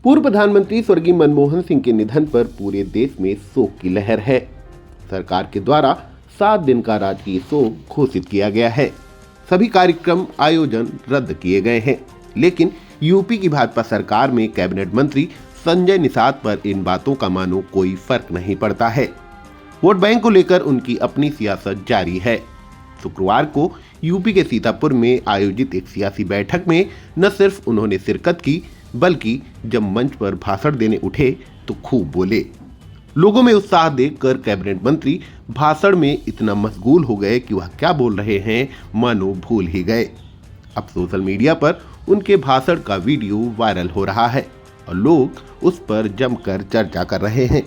पूर्व प्रधानमंत्री स्वर्गीय मनमोहन सिंह के निधन पर पूरे देश में शोक की लहर है। सरकार के द्वारा 7 दिन का राजकीय शोक घोषित किया गया है। सभी कार्यक्रम आयोजन रद्द किए गए हैं, लेकिन यूपी की भाजपा सरकार में कैबिनेट मंत्री संजय निषाद पर इन बातों का मानो कोई फर्क नहीं पड़ता है। वोट बैंक को लेकर उनकी अपनी सियासत जारी है। शुक्रवार को यूपी के सीतापुर में आयोजित एक सियासी बैठक में न सिर्फ उन्होंने शिरकत की, बल्कि जब मंच पर भाषण देने उठे तो खूब बोले। लोगों में उत्साह देखकर कैबिनेट मंत्री भाषण में इतना मशगूल हो गए कि वह क्या बोल रहे हैं मानो भूल ही गए। अब सोशल मीडिया पर उनके भाषण का वीडियो वायरल हो रहा है और लोग उस पर जमकर चर्चा कर रहे हैं।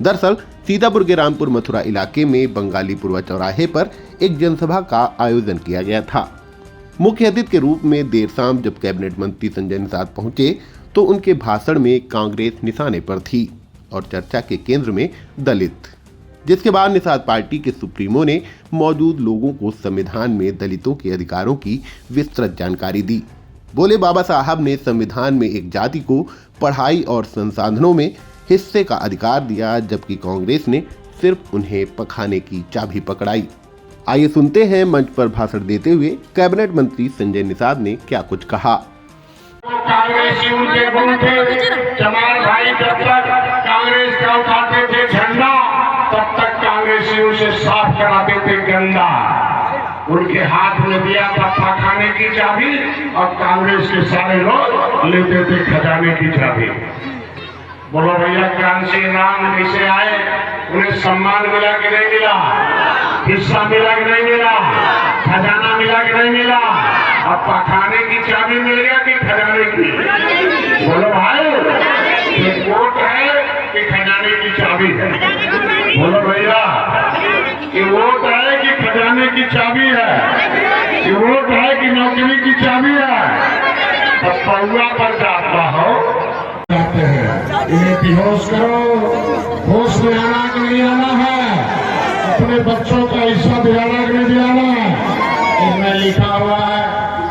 दरअसल सीतापुर के रामपुर मथुरा इलाके में बंगालीपुरवा चौराहे पर एक जनसभा का आयोजन किया गया था। मुख्य अतिथि के रूप में देर शाम जब कैबिनेट मंत्री संजय निषाद पहुंचे तो उनके भाषण में कांग्रेस निशाने पर थी और चर्चा के केंद्र में दलित, जिसके बाद निषाद पार्टी के सुप्रीमो ने मौजूद लोगों को संविधान में दलितों के अधिकारों की विस्तृत जानकारी दी। बोले, बाबा साहब ने संविधान में एक जाति को पढ़ाई और संसाधनों में हिस्से का अधिकार दिया, जबकि कांग्रेस ने सिर्फ उन्हें पखाने की चाबी पकड़ाई। आइए सुनते हैं मंच पर भाषण देते हुए कैबिनेट मंत्री संजय निषाद ने क्या कुछ कहा। कांग्रेसियों के गुण थे, चमार भाई जब तक कांग्रेस का उठाते थे झंडा, तब तक कांग्रेसियों से साफ कराते थे गंदा। उनके हाथ में दिया था पखाने की चाबी और कांग्रेस के सारे लोग लेते थे खजाने की चाबी। बोलो भैया, क्रांति राम कैसे आए? उन्हें सम्मान मिला कि नहीं मिला? हिस्सा मिला कि नहीं मिला? खजाना मिला कि नहीं मिला? अब पखाने की चाबी मिल गया कि खजाने की? बोलो भाई, ये वोट है कि खजाने की चाबी है? बोलो भैया, ये वोट है कि खजाने की चाबी है? ये वोट है कि नौकरी की चाबी है? तो पौआ पर जाता हो जाते हैं, इन्हें बेहोश करो। होश में आना कि नहीं आना है? अपने बच्चों का हिस्सा दिलाना कि नहीं दिलाना है? इनमें लिखा हुआ है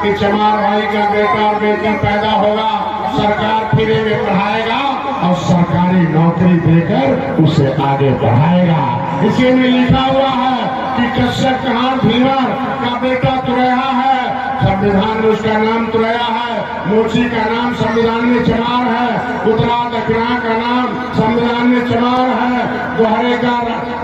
कि चमार भाई का बेटा और बेटी पैदा होगा, सरकार फ्री में पढ़ाएगा और सरकारी नौकरी देकर उसे आगे बढ़ाएगा। इसी में लिखा हुआ है कि कश्यप कहार भीवर का बेटा तुरैया है, संविधान में उसका नाम तुरैया है। मोची का नाम संविधान में चमार है। उत्तरा दक्षिणा का नाम संविधान में चमार है। दोहरे का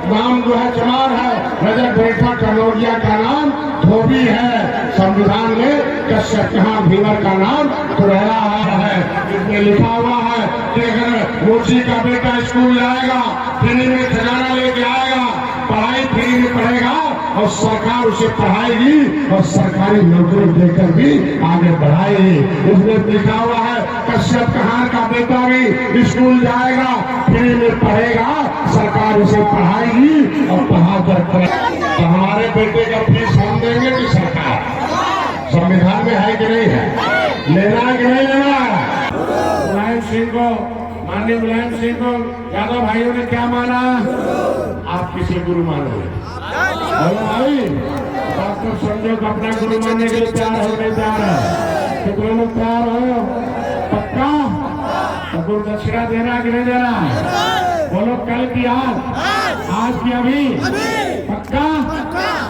नाम जो है चमार है। रजत बेटा कनौजिया का नाम धोबी है। संविधान में कश्यप कहार भीवर का नाम तुरैया है। इसमें लिखा हुआ है कि अगर मोची का बेटा स्कूल जाएगा, फ्री में खजाना लेके आएगा, पढ़ाई फ्री में पढ़ेगा और सरकार उसे पढ़ाएगी और सरकारी नौकरी देकर भी आगे बढ़ाएगी। इसमें लिखा हुआ है कश्यप कहार का बेटा भी स्कूल जाएगा, फ्री में पढ़ेगा, सरकार उसे पढ़ाएगी और पढ़ाकर तो हमारे बेटे का फीस हम देंगे कि सरकार? संविधान में है कि नहीं है? लेना है कि नहीं लेना है? मुलायम सिंह को, माननीय मुलायम सिंह को यादव भाइयों ने क्या माना? आप किसे गुरु मानो? भाई, डॉक्टर संजय को अपना गुरु मानने के लिए तैयार हो गए? तैयार है? कितने लोग तैयार हो? पक्का? तो गुरु दक्षिणा देना कि नहीं देना? बोलो, कल की आज की अभी? पक्का?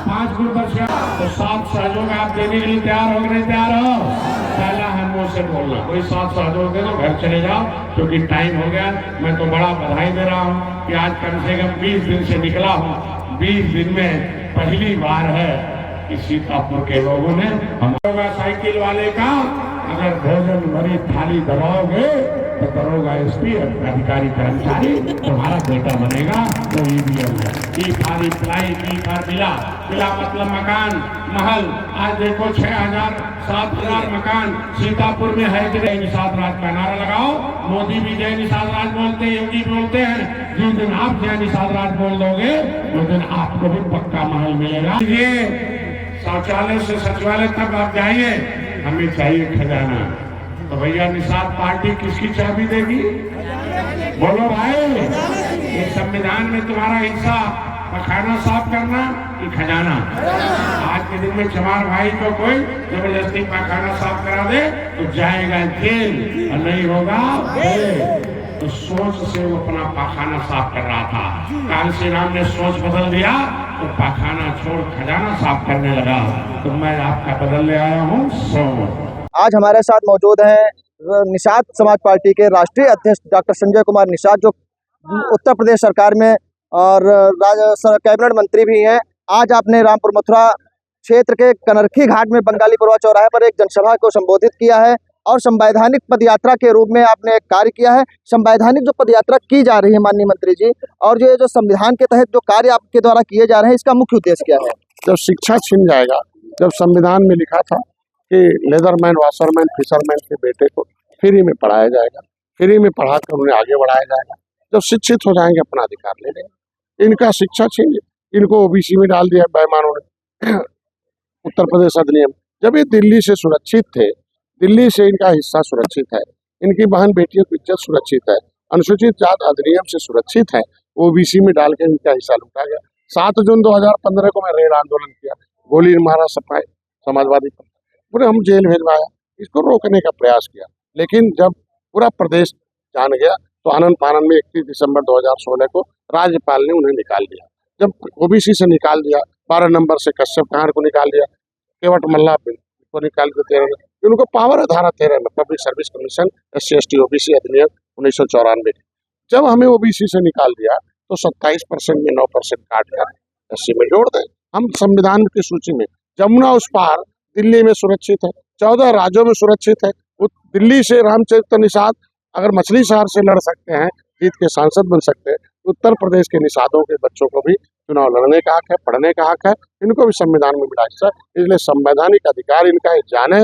5 गुरु दक्षिणा तो 7 सहयोग आप देने के लिए तैयार हो कि नहीं तैयार हो? पहला है मुंह से बोलना, कोई 7 सहयोग दे दो, घर चले जाओ क्योंकि टाइम हो गया। मैं तो बड़ा बधाई दे रहा हूँ कि आज कम से कम 20 दिन से निकला हूँ। 20 दिन में पहली बार है कि सीतापुर के लोगों ने हम साइकिल वाले का अगर भोजन भरी थाली दबाओगे तो दरोगा एसपी अधिकारी कर्मचारी तुम्हारा बेटा बनेगा। तो ईवीएम है, ई फारी पिलाई, ई फार मिला मतलब मकान महल। आज देखो 6,000 7,000 मकान सीतापुर में है कि नहीं? निषाद राज का नारा लगाओ। मोदी भी जय निषाद राज बोलते हैं, योगी बोलते हैं। जिस दिन आप जय निषाद राज बोल दोगे उस दिन आपको भी पक्का महल मिलेगा। ये शौचालय से सचिवालय तक आप जाइए, हमें चाहिए खजाना। तो भैया, निषाद पार्टी किसकी चाबी देगी? बोलो भाई, ये संविधान में तुम्हारा हिस्सा पखाना साफ करना कि खजाना? आज के दिन में चमार भाई को कोई जबरदस्ती पखाना साफ करा दे तो जाएगा जेल और नहीं होगा जेल। तो सोच से वो अपना पाखाना साफ कर रहा था। काल श्री राम ने सोच बदल दिया तो पाखाना छोड़ खजाना साफ करने लगा। तो मैं आपका बदल ले आया हूँ सोच। आज हमारे साथ मौजूद हैं निषाद समाज पार्टी के राष्ट्रीय अध्यक्ष डॉक्टर संजय कुमार निषाद, जो उत्तर प्रदेश सरकार में और कैबिनेट मंत्री भी हैं। आज आपने रामपुर मथुरा क्षेत्र के कनरखी घाट में बंगालीपुरवा चौराहे पर एक जनसभा को संबोधित किया है और संवैधानिक पदयात्रा के रूप में आपने एक कार्य किया है। संवैधानिक जो पदयात्रा की जा रही है माननीय मंत्री जी, और ये जो संविधान के तहत जो कार्य आपके द्वारा किए जा रहे हैं, इसका मुख्य उद्देश्य क्या है? जब शिक्षा छिन जाएगा, जब संविधान में लिखा था कि लेदरमैन, वाशरमैन, फिशरमैन के बेटे को फ्री में पढ़ाया जाएगा, फ्री में पढ़ाकर उन्हें आगे बढ़ाया जाएगा। जब शिक्षित हो जाएंगे अपना अधिकार ले लेंगे। इनका शिक्षा छीन, इनको ओबीसी में डाल दिया बेईमानों ने। उत्तर प्रदेश अधिनियम, जब ये दिल्ली से सुरक्षित थे, दिल्ली से इनका हिस्सा सुरक्षित है, इनकी बहन बेटियों की इज्जत सुरक्षित है, अनुसूचित जाति अधिनियम से सुरक्षित है, ओबीसी में डाल के इनका हिस्सा लूटा गया। 7 जून 2015 को मैं रेल आंदोलन किया, गोली मारा सपाए समाजवादी पर, पूरे हम जेल भिजवाया, इसको रोकने का प्रयास किया। लेकिन जब पूरा प्रदेश जान गया तो आनंद फानन में 31 दिसंबर 2016 को राज्यपाल ने उन्हें निकाल दिया। जब ओबीसी से निकाल दिया, 12 नंबर से कश्यप कहार को निकाल दिया, केवट मल्ला को निकाल के 13 में उनको पावर है धारा 13 में public service commission SC/ST OBC अधिनियम 1994 की। जब हमें ओबीसी से निकाल दिया तो 27% में 9% काट कर SC में जोड़ दें। हम संविधान की सूची में जमुना उस पार दिल्ली में सुरक्षित है, 14 राज्यों में सुरक्षित है। दिल्ली से रामचरित्र निषाद अगर मछली शहर से लड़ सकते हैं, जीत के सांसद बन सकते हैं, उत्तर प्रदेश के निषादों के बच्चों को भी चुनाव लड़ने का हक है, पढ़ने का हक है, इनको भी संविधान में मिला हिस्सा। इसलिए संवैधानिक अधिकार इनका है। जाने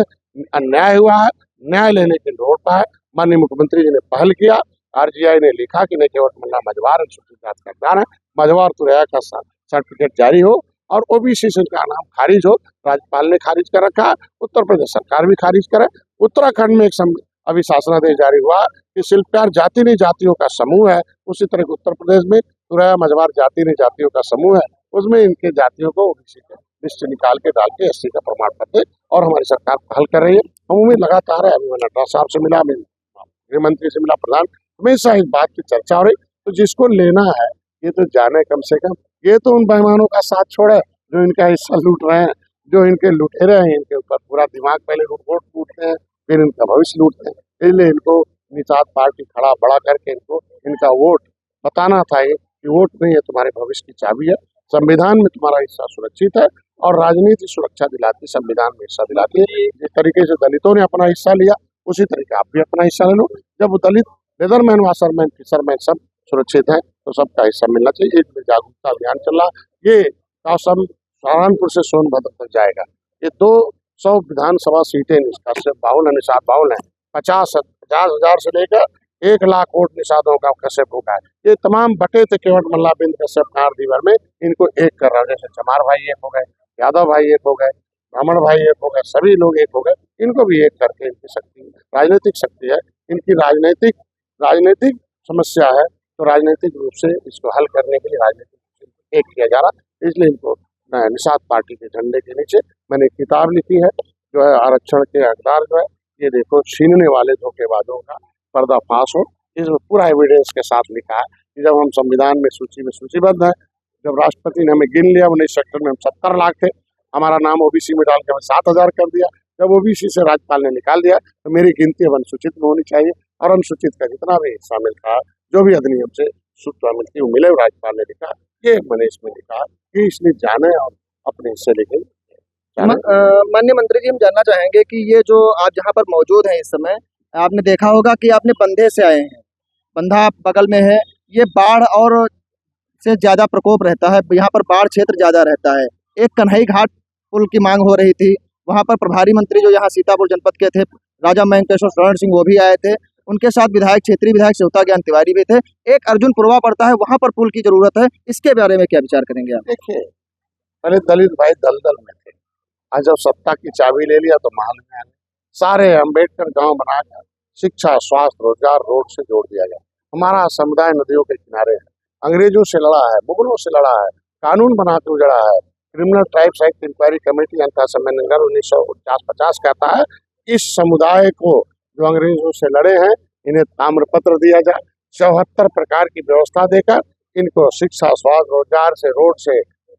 अन्याय हुआ है, न्याय लेने के रोड पर है। माननीय मुख्यमंत्री जी ने पहल किया, RGI ने लिखा कि नहीं केवट मल्ला मझवार अनुसूचित जाति का दान है, मझवार तुरैया का सर्टिफिकेट जारी हो और ओबीसी से इनका नाम खारिज हो। राज्यपाल ने खारिज कर रखा, उत्तर प्रदेश सरकार भी खारिज करे। उत्तराखंड में एक अभी शासनादेश जारी हुआ कि शिल्पकार जाति नहीं जातियों का समूह है, उसी तरह उत्तर प्रदेश में तुरैया मझवार जाति नहीं जातियों का समूह है, उसमें इनके जातियों को ओबीसी के लिस्ट निकाल के डाल के SC का प्रमाण पत्र और हमारी सरकार पहल कर रही है। हम उम्मीद लगातार है, अभी मैं नड्डा साहब से मिला, गृह मंत्री से मिला, प्रधान, हमेशा इस बात की चर्चा हो रही। तो जिसको लेना है ये तो जाने कम से कम, ये तो उन बेईमानों का साथ छोड़े जो इनका हिस्सा लूट रहे हैं, जो इनके लुटेरे हैं। इनके ऊपर पूरा दिमाग, पहले वोट लूटते हैं फिर इनका भविष्य लूटते हैं। इसलिए इनको निषाद पार्टी खड़ा बड़ा करके इनको इनका वोट बताना था कि वोट नहीं है, तुम्हारे भविष्य की चाबी है, संविधान में तुम्हारा हिस्सा सुरक्षित है और राजनीति सुरक्षा दिलाती, संविधान में हिस्सा दिलाती है। जिस तरीके से दलितों ने अपना हिस्सा लिया, उसी तरीके आप भी अपना हिस्सा ले लो। जब दलित, लेदरमैन, वाशरमैन, फिशरमैन सब सुरक्षित है तो सबका हिस्सा मिलना चाहिए। एक जागरूकता अभियान चल रहा, ये कासम सहारनपुर से सोनभद्र तक जाएगा। ये 200 विधानसभा सीटें निष्ठा से 52 निषाद 52 है, 50,000 से लेकर 1 लाख वोट निषादों का कश्यप होगा है। ये तमाम बटे थे केवट मल्ला बिंद कश्यप कहार दीवार में, इनको एक कर रहा है। जैसे चमार भाई एक हो गए, यादव भाई एक हो गए, ब्राह्मण भाई एक हो गए, सभी लोग एक हो गए, इनको भी एक करके इनकी शक्ति, राजनीतिक शक्ति है, इनकी राजनीतिक समस्या है, तो राजनीतिक रूप से इसको हल करने के लिए राजनीतिक एक किया जा रहा। इसलिए इनको निषाद पार्टी के झंडे के नीचे मैंने किताब लिखी है, जो है आरक्षण के हकदार जो है, ये देखो छीनने वाले धोखेबाजों का पर्दाफाश हो। इसमें पूरा एविडेंस के साथ लिखा है कि जब हम संविधान में सूचीबद्ध है, जब राष्ट्रपति ने हमें गिन लिया 19 सेक्टर में हम 70 लाख थे, हमारा नाम ओबीसी में डाल के हमें 7,000 कर दिया। जब ओबीसी से राज्यपाल ने निकाल दिया तो मेरी गिनती अब अनुसूचित में होनी चाहिए और अनुसूचित का जितना भी हिस्सा मिलता, जो भी अधिनियम से सूचना मिलती है मिले। राज्यपाल ने लिखा, ये मैंने इसमें लिखा कि इसलिए जाने और अपने हिस्से लेके। माननीय मंत्री जी, हम जानना चाहेंगे कि ये जो आप जहाँ पर मौजूद हैं इस समय, आपने देखा होगा कि आपने बंधे से आए हैं, बंधा बगल में है, ये बाढ़ और से ज़्यादा प्रकोप रहता है, यहाँ पर बाढ़ क्षेत्र ज़्यादा रहता है। एक कन्हई घाट पुल की मांग हो रही थी, वहाँ पर प्रभारी मंत्री जो यहाँ सीतापुर जनपद के थे राजा मयंकेश्वर शरण सिंह, वो भी आए थे, उनके साथ क्षेत्रीय विधायक शिवता ज्ञान तिवारी भी थे। एक अर्जुनपुरवा पड़ता है, वहाँ पर पुल की जरूरत है, इसके बारे में क्या विचार करेंगे आप? देखिए, पहले दलित भाई दलदल में थे, आज जब सत्ता की चाबी ले लिया तो महल में आए। सारे अम्बेडकर गांव बनाकर शिक्षा, स्वास्थ्य, रोजगार, रोड से जोड़ दिया गया। हमारा समुदाय नदियों के किनारे है, अंग्रेजों से लड़ा है, मुगलों से लड़ा है, कानून बना के उजड़ा है। Criminal tribes act inquiry committee जनता सम्मेलन 1949 कहता है इस समुदाय को जो अंग्रेजों से लड़े हैं इन्हें ताम्रपत्र दिया जाए, 74 प्रकार की व्यवस्था देकर इनको शिक्षा, स्वास्थ्य, रोजगार से, रोड से,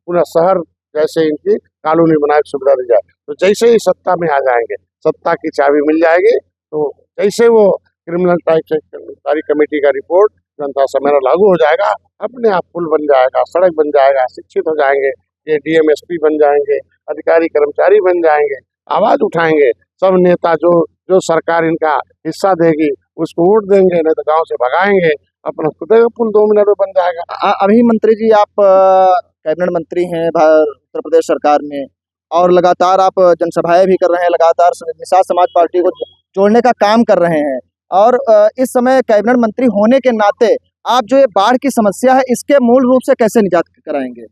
पुनः शहर जैसे इनकी कॉलोनी बनाए सुविधा दी जाए। तो जैसे ही सत्ता में आ जाएंगे, सत्ता की चाबी मिल जाएगी, तो जैसे वो क्रिमिनल ट्राइब्स इंक्वायरी कमेटी का रिपोर्ट जनता सम्मेलन लागू हो जाएगा, अपने आप पुल बन जाएगा, सड़क बन जाएगा, शिक्षित हो जाएंगे, ये डीएमएसपी बन जाएंगे, अधिकारी कर्मचारी बन जाएंगे, आवाज उठाएंगे। सब नेता जो सरकार इनका हिस्सा देगी उसको वोट देंगे, नहीं तो गांव से भगाएंगे, अपना खुद पुल 2 मिनट में बन जाएगा। अभी मंत्री जी आप कैबिनेट मंत्री हैं उत्तर प्रदेश सरकार में, और लगातार आप जनसभाएं भी कर रहे हैं, लगातार निषाद समाज पार्टी को जोड़ने का काम कर रहे हैं, और इस समय कैबिनेट मंत्री होने के नाते आप जो ये बाढ़ की समस्या है इसके मूल रूप से कैसे निजात कराएंगे?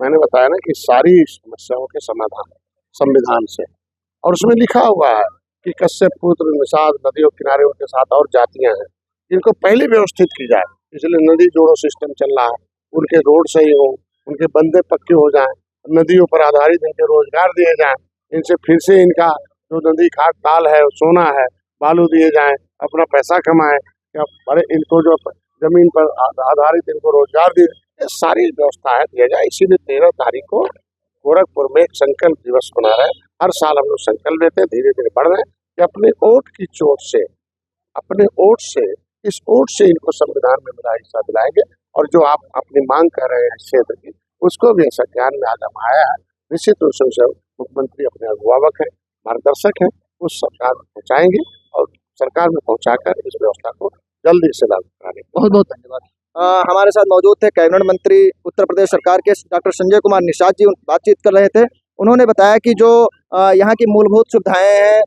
मैंने बताया ना कि सारी समस्याओं के समाधान संविधान से, और उसमें लिखा हुआ है कि कश्यप पुत्र निषाद नदियों किनारे उनके साथ और जातियां हैं, इनको पहले व्यवस्थित की जाए। इसलिए नदी जोड़ो सिस्टम चल रहा है, उनके रोड सही हो, उनके बंदे पक्के हो जाएं, नदियों पर आधारित इनके रोजगार दिए जाएं, इनसे फिर से इनका जो नदी घाट ताल है, सोना है, बालू दिए जाएं, अपना पैसा कमाएं, या बड़े इनको जो जमीन पर आधारित इनको रोजगार दिए, ये सारी व्यवस्था है दिया जाए। इसीलिए 13 तारीख को गोरखपुर में एक संकल्प दिवस मना रहे हैं। हर साल हम लोग संकल्प लेते हैं, धीरे धीरे बढ़ रहे हैं कि अपने वोट की चोट से, अपने वोट से, इस वोट से इनको संविधान में मेरा हिस्सा दिलाएंगे। और जो आप अपनी मांग कर रहे हैं क्षेत्र की, उसको भी ऐसा ज्ञान में आगम आया है। निश्चित रूप से मुख्यमंत्री अपने अभिभावक है, मार्गदर्शक है, उस सरकार में पहुँचाएंगे और सरकार में पहुँचाकर इस व्यवस्था को जल्दी से लागू कराने। बहुत बहुत धन्यवाद। हमारे साथ मौजूद थे कैबिनेट मंत्री उत्तर प्रदेश सरकार के डॉक्टर संजय कुमार निषाद जी, बातचीत कर रहे थे। उन्होंने बताया कि जो यहाँ की मूलभूत सुविधाएं हैं,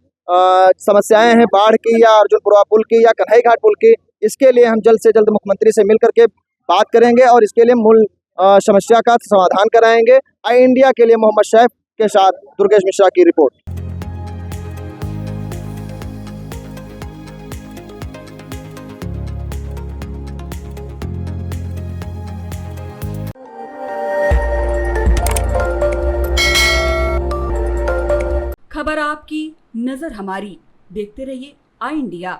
समस्याएं हैं बाढ़ की या अर्जुनपुरा पुल की या कन्हई घाट पुल की, इसके लिए हम जल्द से जल्द मुख्यमंत्री से मिल करके बात करेंगे और इसके लिए मूल समस्या का समाधान कराएंगे। आई इंडिया के लिए मोहम्मद शैफ के साथ दुर्गेश मिश्रा की रिपोर्ट। खबर आपकी, नजर हमारी। देखते रहिए आई इंडिया।